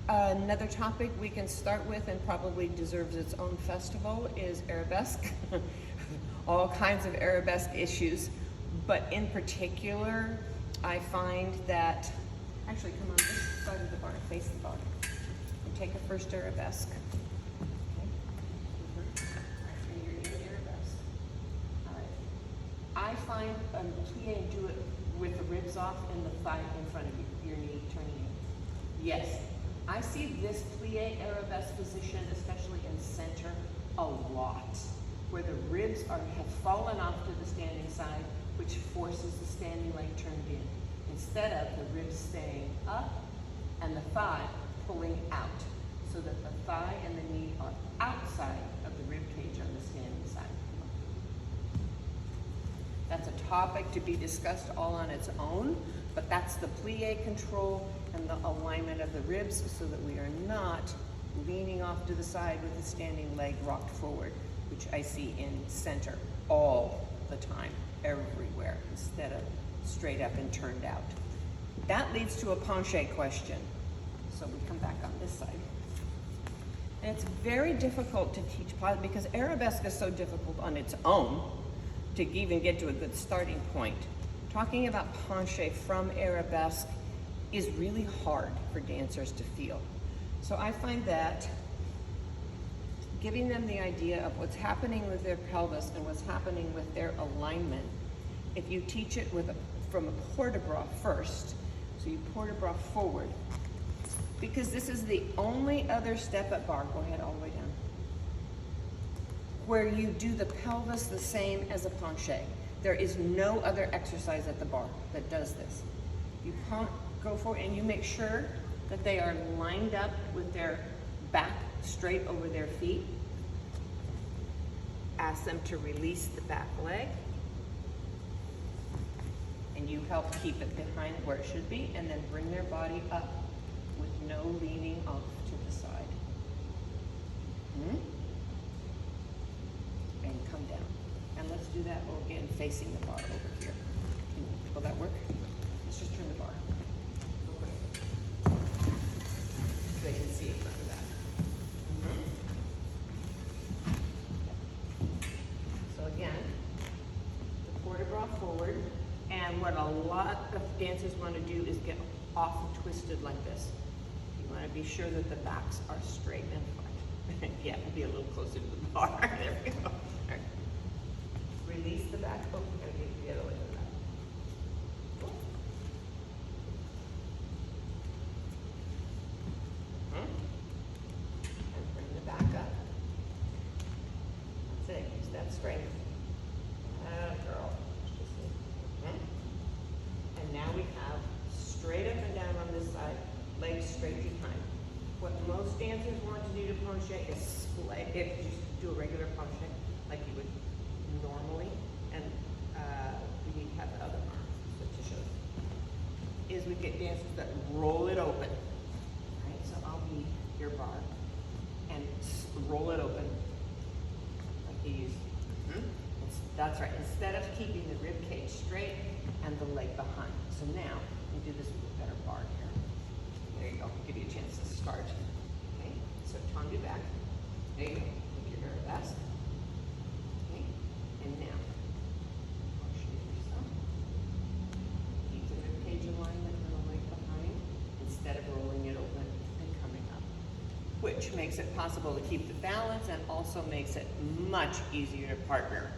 Another topic we can start with and probably deserves its own festival is Arabesque. All kinds of Arabesque issues, but in particular, I find that, actually come on this side of the bar, face the bar, and take a first Arabesque. Okay. You're in Arabesque. All right. I find a plie and do it with the ribs off and the thigh in front of you, your knee turning in. Yes. I see this plie arabesque position, especially in center, a lot, where the ribs have fallen off to the standing side, which forces the standing leg turned in, instead of the ribs staying up and the thigh pulling out, so that the thigh and the knee are outside of the rib cage on the standing side. That's a topic to be discussed all on its own, but that's the plie control and the alignment of the ribs so that we are not leaning off to the side with the standing leg rocked forward, which I see in center all the time, everywhere, instead of straight up and turned out. That leads to a penche question. So we come back on this side. And it's very difficult to teach because Arabesque is so difficult on its own to even get to a good starting point. Talking about penche from Arabesque is really hard for dancers to feel. So I find that giving them the idea of what's happening with their pelvis and what's happening with their alignment, if you teach it from a port de bras first, so you port de bras forward, because this is the only other step at bar, go ahead all the way down, where you do the pelvis the same as a penche. There is no other exercise at the bar that does this. You go forward and you make sure that they are lined up with their back straight over their feet. Ask them to release the back leg. And you help keep it behind where it should be, and then bring their body up with no leaning off to the side. And come down. And let's do that again, facing the bar over here. Will that work? Let's just turn the bar. So they can see it under that. So again, the port de bras forward. And what a lot of dancers want to do is get off and twisted like this. You want to be sure that the backs are straight and flat. Yeah, be a little closer to the bar. There we go. All right. Release the back. Oh, we gotta get the other way to the back. And bring the back up. That's it. Use that strength. Girl. And now we have straight up and down on this side, legs straight behind. What most dancers want to do to penche is split. If you do a regular penche like you would normally, and we need to have the other arm to show you, is we get dancers that roll it open. Right? So I'll be your bar and roll it open like you used. That's right. Instead of keeping the rib cage straight and the leg behind. So now we do this with a better bar here. There you go. Give you a chance to start. Okay. So tendu back. There you go. Make your Arabesque. Okay. And now, I'll show you some. Keep the rib cage alignment and the leg behind instead of rolling it open and coming up, which makes it possible to keep the balance and also makes it much easier to partner.